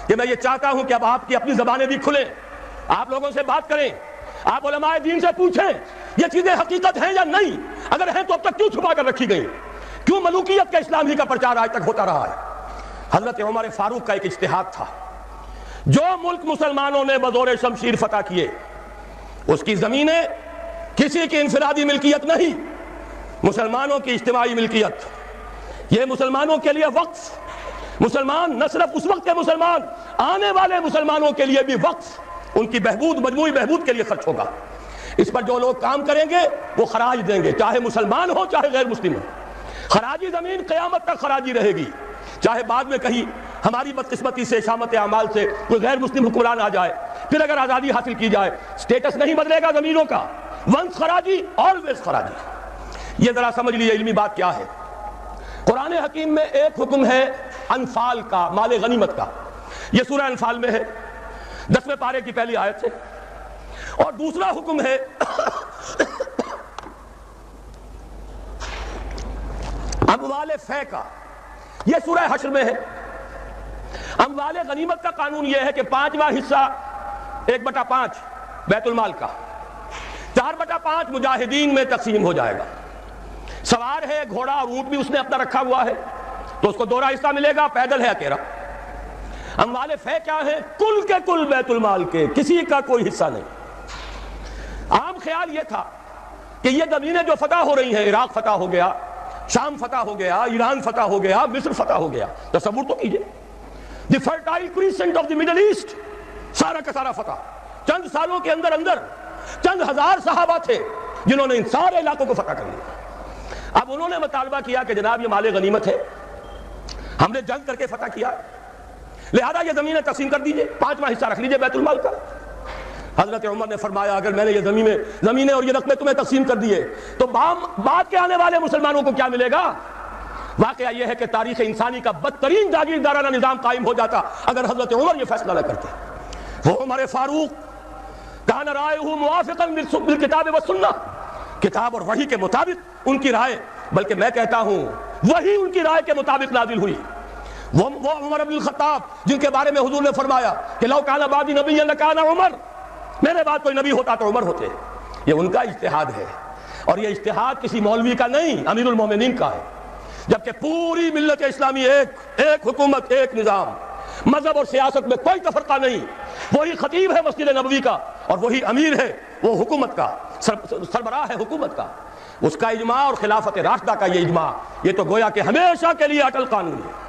کہ میں یہ چاہتا ہوں کہ اب آپ کی اپنی زبانیں بھی کھلیں، آپ لوگوں سے بات کریں، آپ علماء دین سے پوچھیں یہ چیزیں حقیقت ہیں یا نہیں، اگر ہیں تو اب تک کیوں چھپا کر رکھی گئی، کیوں ملوکیت کا اسلام ہی کا پرچار آج تک ہوتا رہا ہے۔ حضرت عمر فاروق کا ایک اجتہاد تھا، جو ملک مسلمانوں نے بزور شمشیر فتح کیے اس کی زمینیں کسی کی انفرادی ملکیت نہیں، مسلمانوں کی اجتماعی ملکیت، یہ مسلمانوں کے لیے وقف، مسلمان نہ صرف اس وقت کے مسلمان، آنے والے مسلمانوں کے لیے بھی وقف، ان کی بہبود، مجموعی بہبود کے لیے خرچ ہوگا۔ اس پر جو لوگ کام کریں گے وہ خراج دیں گے، چاہے مسلمان ہو چاہے غیر مسلم ہو، خراجی زمین قیامت تک خراجی رہے گی، چاہے بعد میں کہیں ہماری بدقسمتی سے، شامت اعمال سے کوئی غیر مسلم حکمران آ جائے، پھر اگر آزادی حاصل کی جائے، سٹیٹس نہیں بدلے گا زمینوں کا، ونس خراجی آلویز خراجی۔ یہ ذرا سمجھ لیجیے علمی بات کیا ہے۔ قرآن حکیم میں ایک حکم ہے انفال کا، مال غنیمت کا، یہ سورہ انفال میں ہے 10ویں پارے کی پہلی آیت سے، اور دوسرا حکم ہے اموال فے کا، یہ سورہ حشر میں ہے۔ اموال غنیمت کا قانون یہ ہے کہ 5واں حصہ 1/5 بیت المال کا، 4/5 مجاہدین میں تقسیم ہو جائے گا۔ سوار ہے گھوڑا اور اونٹ بھی اس نے اپنا رکھا ہوا ہے تو اس کو دوہرا حصہ ملے گا، پیدل ہے اکیلا۔ اموال فے کیا ہے؟ کل کے کل بیت المال کے، کسی کا کوئی حصہ نہیں۔ عام خیال یہ تھا کہ یہ زمینیں جو فتح ہو رہی ہیں، عراق فتح ہو گیا، شام فتح ہو گیا، ایران فتح ہو گیا، مصر فتح ہو گیا، تصور تو کیجئے، the fertile crescent of the middle east, سارا کا سارا فتح، چند سالوں کے اندر اندر چند ہزار صحابہ تھے جنہوں نے ان سارے علاقوں کو فتح کر لیا۔ اب انہوں نے مطالبہ کیا کہ جناب یہ مال غنیمت ہے، ہم نے جنگ کر کے فتح کیا، لہذا یہ زمینیں تقسیم کر دیجئے، 5واں حصہ رکھ لیجئے بیت المال کا۔ حضرت عمر نے فرمایا اگر میں نے یہ زمینیں اور یہ رقمیں تمہیں تقسیم کر دیے تو بعد کے آنے والے مسلمانوں کو کیا ملے گا؟ واقعہ یہ ہے کہ تاریخ انسانی کا بدترین جاگیردارانہ نظام قائم ہو جاتا اگر حضرت عمر یہ فیصلہ نہ کرتے۔ وہ عمر فاروق کان رائے موافقا بالکتاب والسنہ، کتاب اور وحی کے مطابق ان کی رائے، بلکہ میں کہتا ہوں وہی ان کی رائے کے مطابق نازل ہوئی۔ وہ عمر بن الخطاب جن کے بارے میں حضور نے فرمایا کہ لو کان بعدی نبی لکان عمر، میرے بعد کوئی نبی ہوتا تو عمر ہوتے، یہ ان کا اجتہاد ہے، اور یہ اجتہاد کسی مولوی کا نہیں، امیر المومنین کا ہے، جبکہ پوری ملت اسلامی ایک حکومت، ایک نظام، مذہب اور سیاست میں کوئی تفرقہ نہیں، وہی خطیب ہے مسجد نبوی کا اور وہی امیر ہے وہ حکومت کا، سربراہ ہے حکومت کا، اس کا اجماع اور خلافت راشدہ کا یہ اجماع، یہ تو گویا کہ ہمیشہ کے لیے اٹل قانون ہے۔